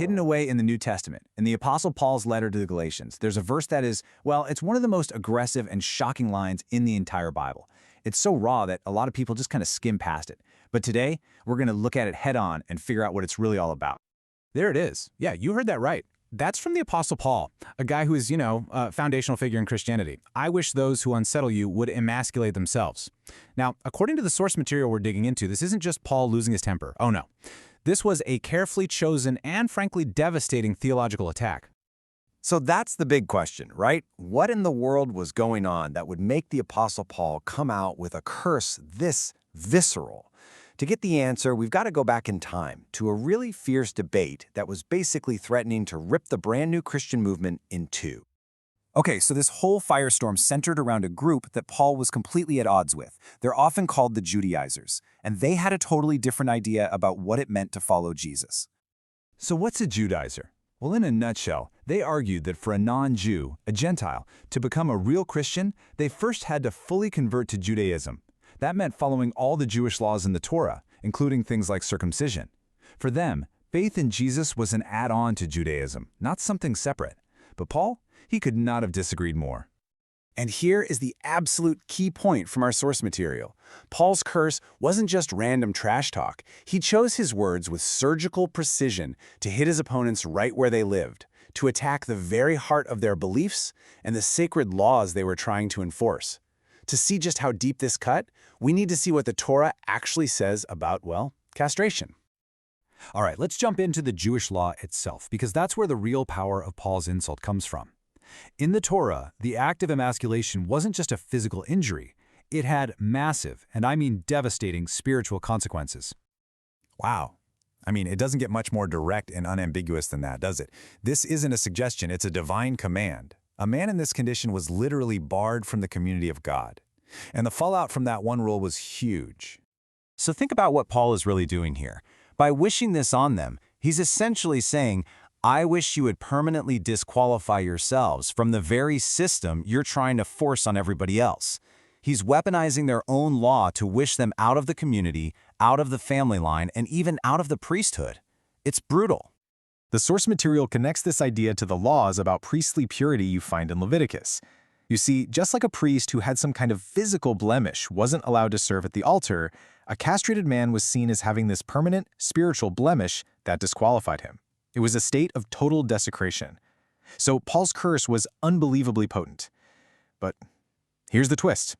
hidden away in the New Testament. In the Apostle Paul's letter to the Galatians, there's a verse that is, well, it's one of the most aggressive and shocking lines in the entire Bible. It's so raw that a lot of people just kind of skim past it. But today, we're going to look at it head on and figure out what it's really all about. There it is. Yeah, you heard that right. That's from the Apostle Paul, a guy who is, a foundational figure in Christianity. I wish those who unsettle you would emasculate themselves. Now, according to the source material we're digging into, this isn't just Paul losing his temper. Oh no. This was a carefully chosen and frankly devastating theological attack. So that's the big question, right? What in the world was going on that would make the Apostle Paul come out with a curse this visceral? To get the answer, we've got to go back in time to a really fierce debate that was basically threatening to rip the brand new Christian movement in two. Okay, so this whole firestorm centered around a group that Paul was completely at odds with. They're often called the Judaizers, and they had a totally different idea about what it meant to follow Jesus. So what's a Judaizer? Well, in a nutshell, they argued that for a non-Jew, a Gentile, to become a real Christian, they first had to fully convert to Judaism. That meant following all the Jewish laws in the Torah, including things like circumcision. For them, faith in Jesus was an add-on to Judaism, not something separate. But Paul, he could not have disagreed more. And here is the absolute key point from our source material. Paul's curse wasn't just random trash talk. He chose his words with surgical precision to hit his opponents right where they lived, to attack the very heart of their beliefs and the sacred laws they were trying to enforce. To see just how deep this cut, we need to see what the Torah actually says about, well, castration. All right, let's jump into the Jewish law itself, because that's where the real power of Paul's insult comes from. In the Torah, the act of emasculation wasn't just a physical injury. It had massive, and I mean devastating, spiritual consequences. Wow. I mean, it doesn't get much more direct and unambiguous than that, does it? This isn't a suggestion, it's a divine command. A man in this condition was literally barred from the community of God. And the fallout from that one rule was huge. So think about what Paul is really doing here. By wishing this on them, he's essentially saying, I wish you would permanently disqualify yourselves from the very system you're trying to force on everybody else. He's weaponizing their own law to wish them out of the community, out of the family line, and even out of the priesthood. It's brutal. The source material connects this idea to the laws about priestly purity you find in Leviticus. You see, just like a priest who had some kind of physical blemish wasn't allowed to serve at the altar, a castrated man was seen as having this permanent spiritual blemish that disqualified him. It was a state of total desecration. So Paul's curse was unbelievably potent. But here's the twist.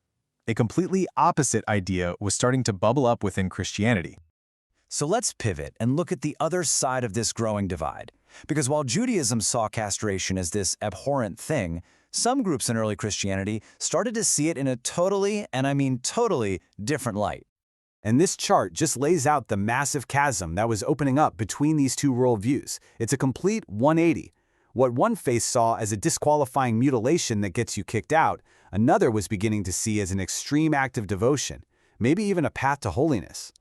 A completely opposite idea was starting to bubble up within Christianity. So let's pivot and look at the other side of this growing divide. Because while Judaism saw castration as this abhorrent thing, some groups in early Christianity started to see it in a totally, and I mean totally, different light. And this chart just lays out the massive chasm that was opening up between these two worldviews. It's a complete 180. What one face saw as a disqualifying mutilation that gets you kicked out, another was beginning to see as an extreme act of devotion, maybe even a path to holiness.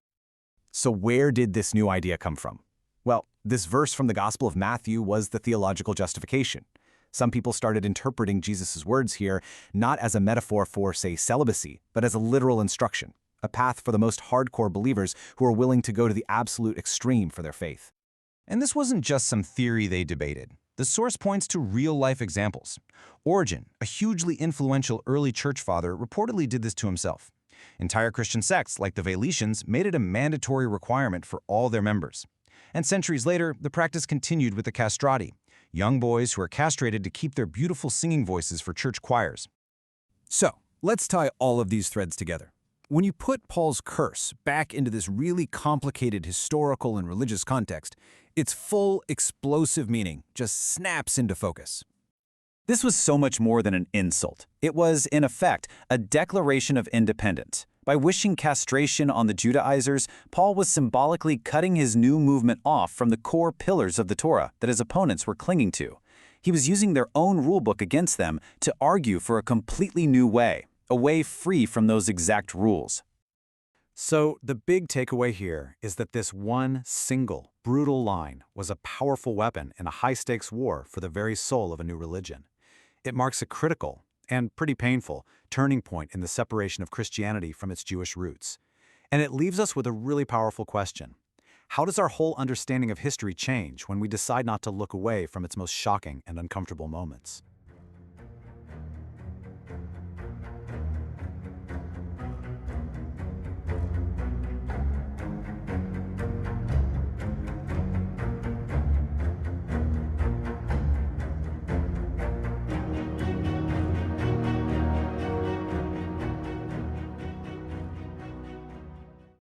So where did this new idea come from? Well, this verse from the Gospel of Matthew was the theological justification. Some people started interpreting Jesus' words here not as a metaphor for, say, celibacy, but as a literal instruction, a path for the most hardcore believers who are willing to go to the absolute extreme for their faith. And this wasn't just some theory they debated. The source points to real-life examples. Origen, a hugely influential early church father, reportedly did this to himself. Entire Christian sects, like the Valetians, made it a mandatory requirement for all their members. And centuries later, the practice continued with the castrati, young boys who are castrated to keep their beautiful singing voices for church choirs. So, let's tie all of these threads together. When you put Paul's curse back into this really complicated historical and religious context, its full, explosive meaning just snaps into focus. This was so much more than an insult. It was, in effect, a declaration of independence. By wishing castration on the Judaizers, Paul was symbolically cutting his new movement off from the core pillars of the Torah that his opponents were clinging to. He was using their own rulebook against them to argue for a completely new way, a way free from those exact rules. So the big takeaway here is that this one single, brutal line was a powerful weapon in a high-stakes war for the very soul of a new religion. It marks a critical, and pretty painful, turning point in the separation of Christianity from its Jewish roots. And it leaves us with a really powerful question. How does our whole understanding of history change when we decide not to look away from its most shocking and uncomfortable moments?